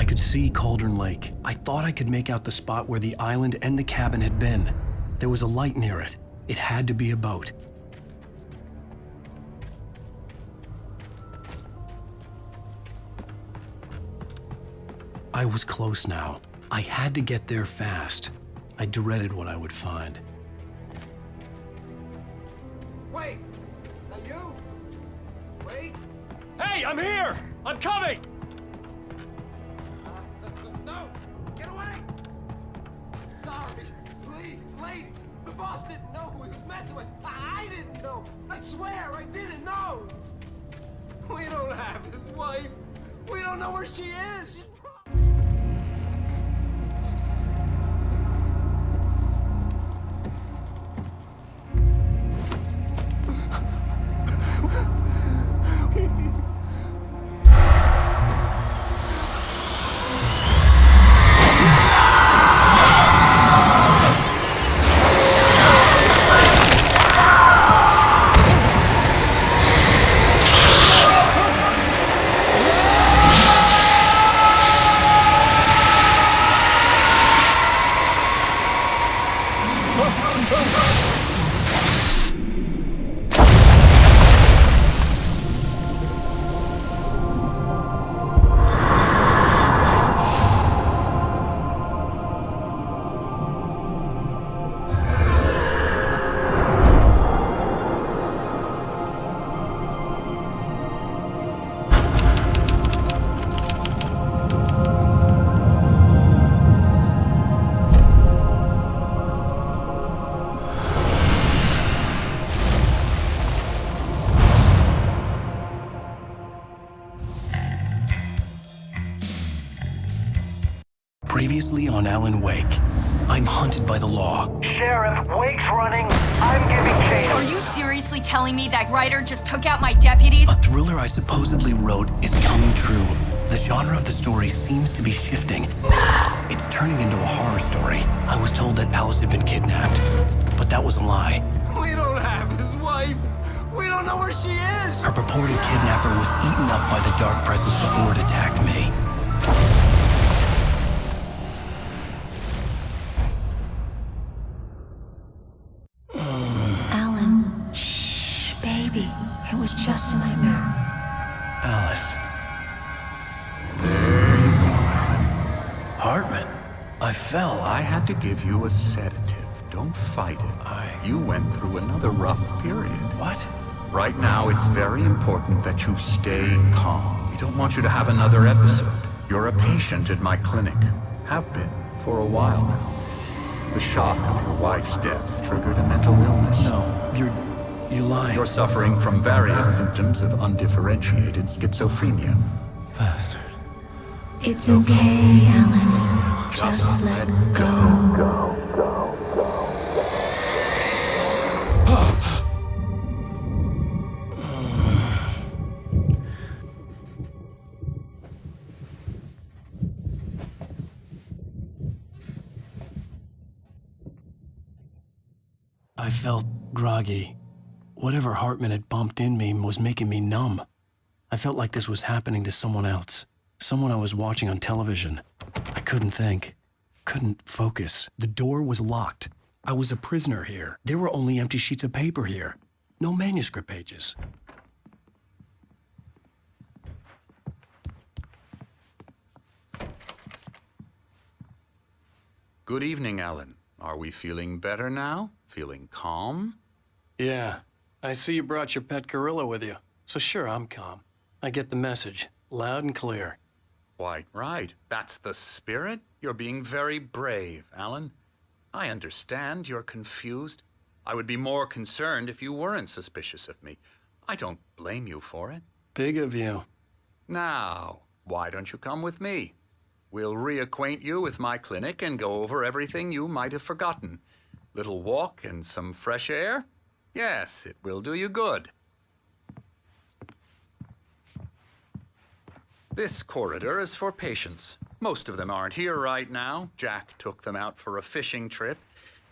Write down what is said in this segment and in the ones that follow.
I could see Cauldron Lake. I thought I could make out the spot where the island and the cabin had been. There was a light near it. It had to be a boat. I was close now. I had to get there fast. I dreaded what I would find. Wait! Are you? Wait! Hey, I'm here! I'm coming! No! Get away! Sorry. Please, lady. The boss didn't know who he was messing with. I didn't know. I swear I didn't know. We don't have his wife. We don't know where she is. Previously on Alan Wake, I'm hunted by the law. Sheriff, Wake's running. I'm giving chase. Are you seriously telling me that writer just took out my deputies? A thriller I supposedly wrote is coming true. The genre of the story seems to be shifting. It's turning into a horror story. I was told that Alice had been kidnapped, but that was a lie. We don't have his wife. We don't know where she is. Her purported kidnapper was eaten up by the dark presence before it attacked me. Alan, shh, baby. It was just a nightmare. Alice. There you go, Alan. Hartman. I fell. I had to give you a sedative. Don't fight it. You went through another rough period. What? Right now, it's very important that you stay calm. We don't want you to have another episode. You're a patient at my clinic. Have been for a while now. The shock of your wife's death triggered a mental illness. No, you're lying. You're suffering from various symptoms of undifferentiated schizophrenia. Bastard. It's okay, Alan. Just let go. I felt groggy. Whatever Hartman had bumped in me was making me numb. I felt like this was happening to someone else. Someone I was watching on television. I couldn't think. Couldn't focus. The door was locked. I was a prisoner here. There were only empty sheets of paper here. No manuscript pages. Good evening, Alan. Are we feeling better now? Feeling calm? Yeah. I see you brought your pet gorilla with you. So sure, I'm calm. I get the message. Loud and clear. Quite right. That's the spirit. You're being very brave, Alan. I understand you're confused. I would be more concerned if you weren't suspicious of me. I don't blame you for it. Big of you. Now, why don't you come with me? We'll reacquaint you with my clinic and go over everything you might have forgotten. Little walk and some fresh air? Yes, it will do you good. This corridor is for patients. Most of them aren't here right now. Jack took them out for a fishing trip,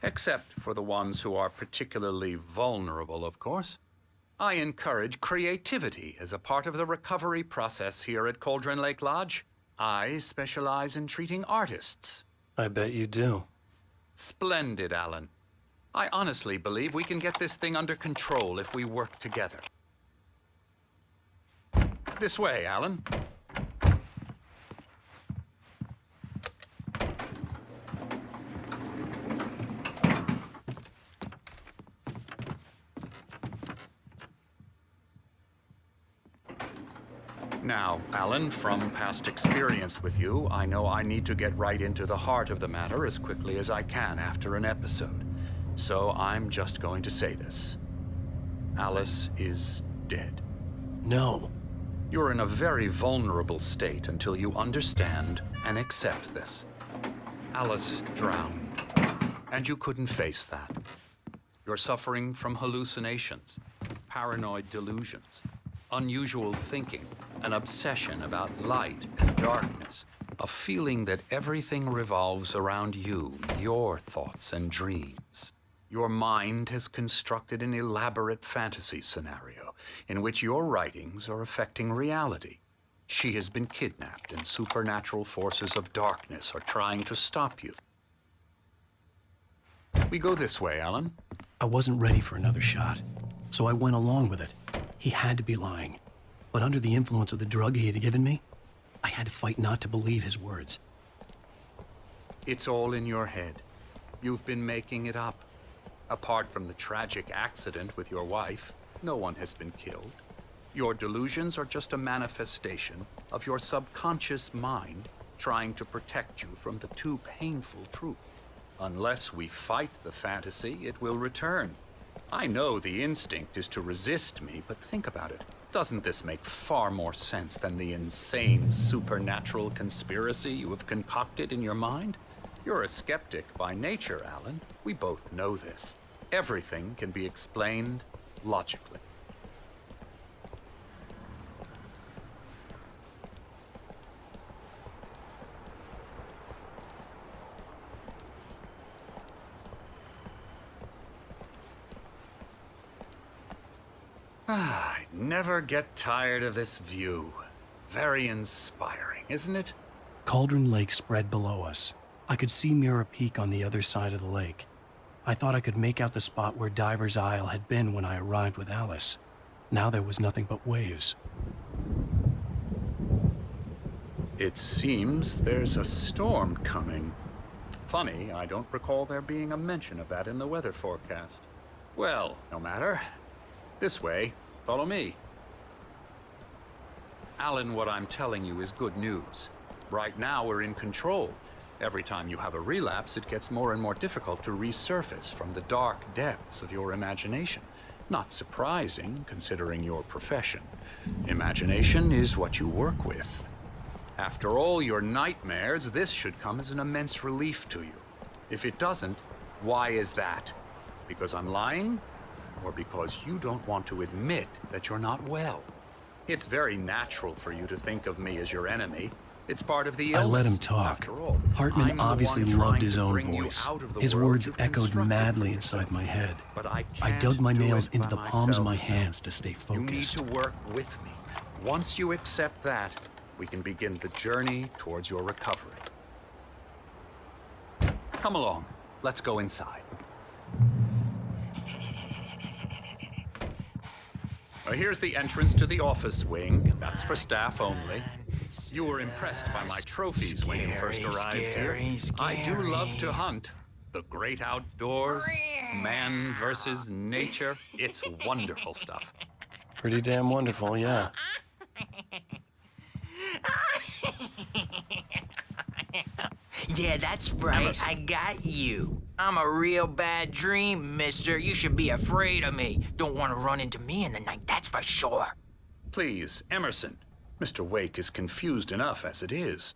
except for the ones who are particularly vulnerable, of course. I encourage creativity as a part of the recovery process here at Cauldron Lake Lodge. I specialize in treating artists. I bet you do. Splendid, Alan. I honestly believe we can get this thing under control if we work together. This way, Alan. Now, Alan, from past experience with you, I know I need to get right into the heart of the matter as quickly as I can after an episode. So I'm just going to say this. Alice is dead. No. You're in a very vulnerable state until you understand and accept this. Alice drowned, and you couldn't face that. You're suffering from hallucinations, paranoid delusions, unusual thinking, an obsession about light and darkness, a feeling that everything revolves around you, your thoughts and dreams. Your mind has constructed an elaborate fantasy scenario in which your writings are affecting reality. She has been kidnapped and supernatural forces of darkness are trying to stop you. We go this way, Alan. I wasn't ready for another shot, so I went along with it. He had to be lying. But under the influence of the drug he had given me, I had to fight not to believe his words. It's all in your head. You've been making it up. Apart from the tragic accident with your wife, no one has been killed. Your delusions are just a manifestation of your subconscious mind trying to protect you from the too painful truth. Unless we fight the fantasy, it will return. I know the instinct is to resist me, but think about it. Doesn't this make far more sense than the insane supernatural conspiracy you have concocted in your mind? You're a skeptic by nature, Alan. We both know this. Everything can be explained logically. I never get tired of this view. Very inspiring, isn't it? Cauldron Lake spread below us. I could see Mirror Peak on the other side of the lake. I thought I could make out the spot where Diver's Isle had been when I arrived with Alice. Now there was nothing but waves. It seems there's a storm coming. Funny, I don't recall there being a mention of that in the weather forecast. Well, no matter. This way. Follow me. Alan, what I'm telling you is good news. Right now, we're in control. Every time you have a relapse, it gets more and more difficult to resurface from the dark depths of your imagination. Not surprising, considering your profession. Imagination is what you work with. After all your nightmares, this should come as an immense relief to you. If it doesn't, why is that? Because I'm lying? Or because you don't want to admit that you're not well? It's very natural for you to think of me as your enemy. It's part of the illness. I let him talk. After all, Hartman obviously loved his own voice. His words echoed constructed madly for inside yourself. my head. But I I can't dug my do nails it into by the palms of my myself. hands to stay You need focused. to work with me. Once you accept that, we can begin the journey towards your recovery. Come along. Let's go inside. Here's the entrance to the office wing. That's for staff only. You were impressed by my trophies when you first arrived here. I do love to hunt. The great outdoors, man versus nature. It's wonderful stuff. Pretty damn wonderful, yeah. Yeah, that's right. Emerson. I got you. I'm a real bad dream, mister. You should be afraid of me. Don't want to run into me in the night, that's for sure. Please, Emerson. Mr. Wake is confused enough as it is.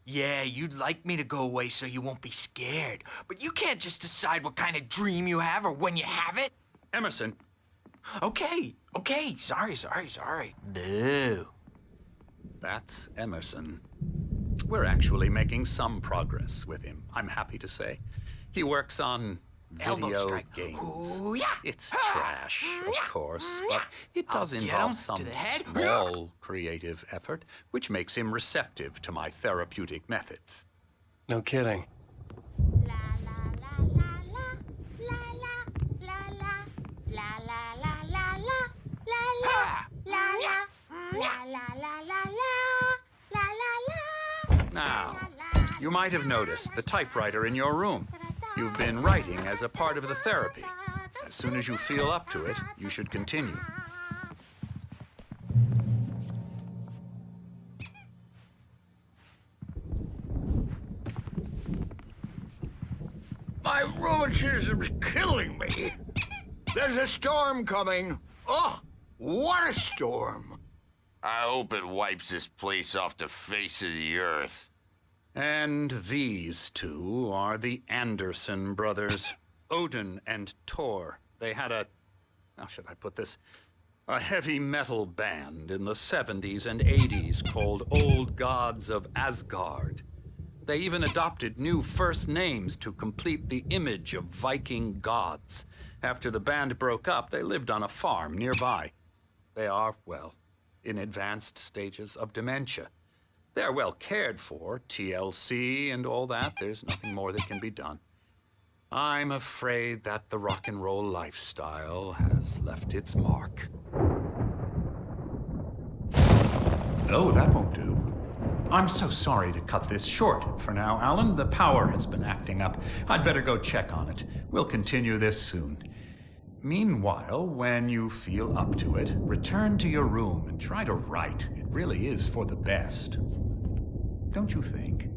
Yeah, you'd like me to go away so you won't be scared. But you can't just decide what kind of dream you have or when you have it. Emerson, Okay. Sorry. Boo. that's Emerson. We're actually making some progress with him, I'm happy to say. He works on elbow video strike. games. Ooh, yeah. It's trash, of course, but it does I'll get involve 'em some to the head. small creative effort, which makes him receptive to my therapeutic methods. No kidding. Now, you might have noticed the typewriter in your room. You've been writing as a part of the therapy. As soon as you feel up to it, you should continue. My rheumatism's killing me. There's a storm coming. Oh, what a storm. I hope it wipes this place off the face of the earth. And these two are the Anderson brothers, Odin and Tor. They had how should I put this? A heavy metal band in the 70s and 80s called Old Gods of Asgard. They even adopted new first names to complete the image of Viking gods. After the band broke up, they lived on a farm nearby. They are, well, in advanced stages of dementia. They're well cared for, TLC and all that. There's nothing more that can be done. I'm afraid that the rock and roll lifestyle has left its mark. Oh, that won't do. I'm so sorry to cut this short for now, Alan. The power has been acting up. I'd better go check on it. We'll continue this soon. Meanwhile, when you feel up to it, return to your room and try to write. It really is for the best. Don't you think?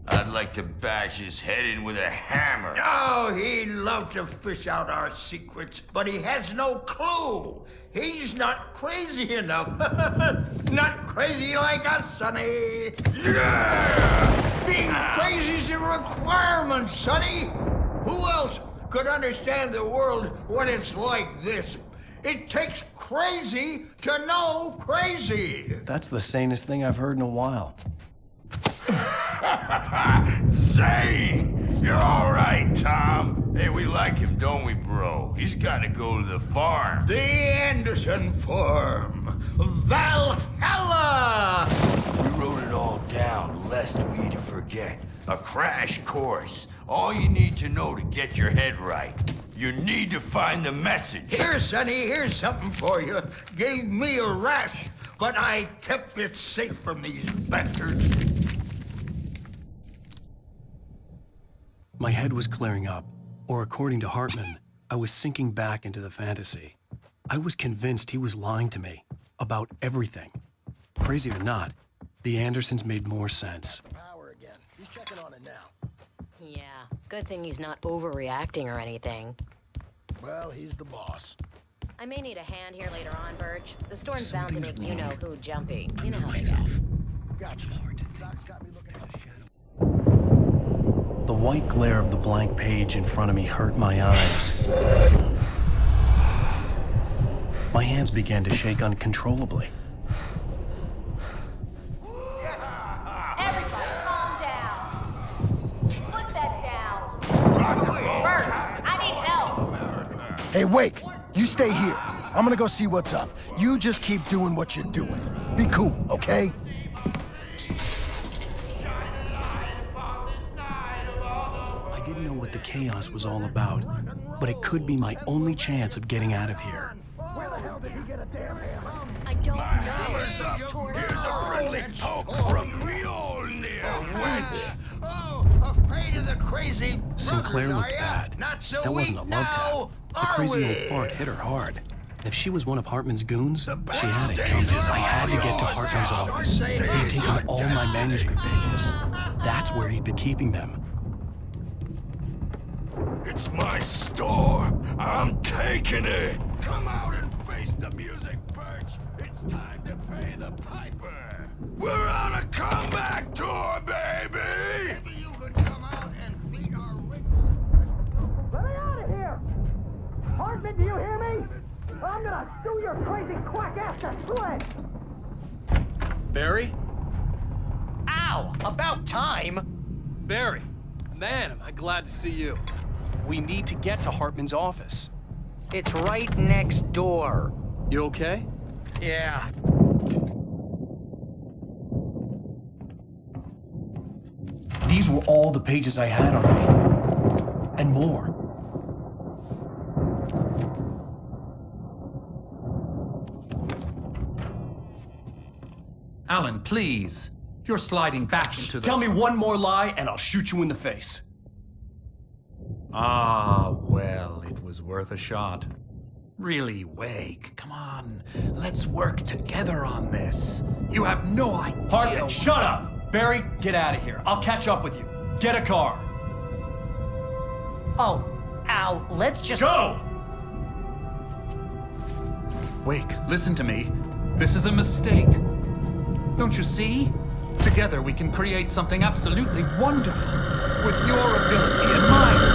I'd like to bash his head in with a hammer. Oh, he'd love to fish out our secrets, but he has no clue. He's not crazy enough. Not crazy like us, Sonny. Yeah! Being crazy's a requirement, Sonny. Who else could understand the world when it's like this? It takes crazy to know crazy. That's the sanest thing I've heard in a while. Zane! You're all right, Tom. Hey, we like him, don't we, bro? He's got to go to the farm. The Anderson Farm. Valhalla! We wrote it all down, lest we to forget. A crash course. All you need to know to get your head right. You need to find the message. Here, Sonny, here's something for you. Gave me a rash, but I kept it safe from these bastards. My head was clearing up, or according to Hartman, I was sinking back into the fantasy. I was convinced he was lying to me about everything. Crazy or not, the Andersons made more sense. Power again. He's checking on it now. Yeah, good thing he's not overreacting or anything. Well, he's the boss. I may need a hand here later on, Birch. The storm's bound to make you-know-who jumpy. You know how they go. Gotcha. Doc's got me looking at The white glare of the blank page in front of me hurt my eyes. My hands began to shake uncontrollably. Everybody, calm down. Put that down. Birch, I need help. Hey, Wake, you stay here. I'm gonna go see what's up. You just keep doing what you're doing. Be cool, okay? I didn't know what the chaos was all about, but it could be my only chance of getting out of here. Where the hell did he get a damn hammer? I don't know. Hammer's up. Here's a friendly poke from Mjolnir. Oh, afraid of the crazy Sinclair brothers, looked are ya? bad. Not so That wasn't a weak love tap. now, The are crazy we? old fart hit her hard. And if she was one of Hartman's goons, she had it coming. I had to get to Hartman's office. He had taken all my manuscript pages. That's where he'd been keeping them. It's my storm. I'm taking it. Come out and face the music, Birch. It's time to pay the piper. We're on a comeback tour, baby. Maybe you could come out and beat our wrinkles. Let me out of here! Hartman, do you hear me? I'm gonna sue your crazy quack ass to shreds! Barry? Ow! About time! Barry, man, am I glad to see you. We need to get to Hartman's office. It's right next door. You okay? Yeah. These were all the pages I had on me. And more. Alan, please. You're sliding back into the... Tell me one more lie and I'll shoot you in the face. Ah, well, it was worth a shot. Really, Wake, come on. Let's work together on this. You have no idea... Hartman, shut up! Barry, get out of here. I'll catch up with you. Get a car. Oh, Al, let's just... Go! Wake, listen to me. This is a mistake. Don't you see? Together we can create something absolutely wonderful. With your ability and mine.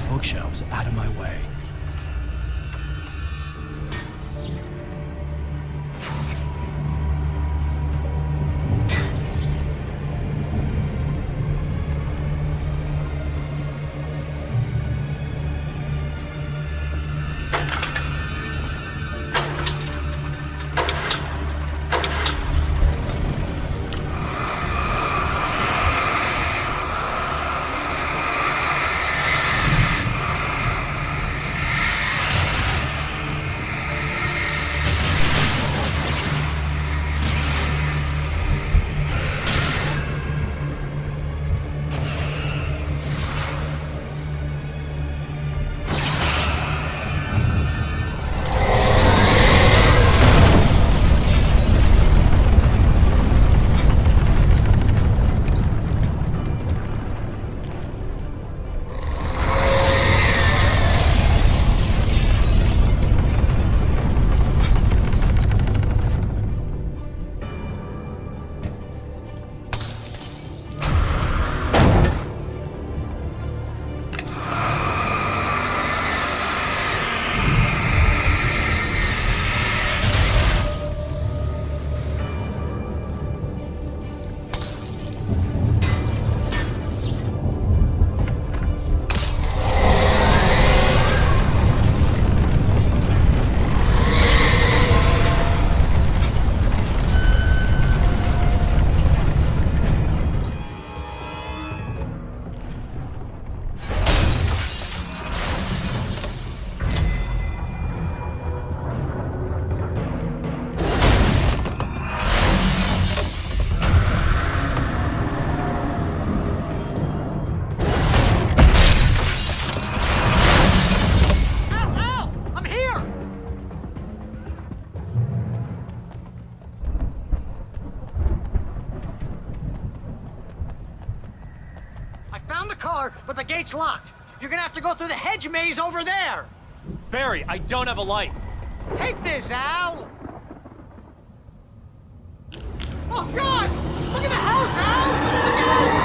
Bookshelves out of my way. But the gate's locked. You're gonna have to go through the hedge maze over there. Barry, I don't have a light. Take this, Al. Oh, God! Look at the house, Al! Look out!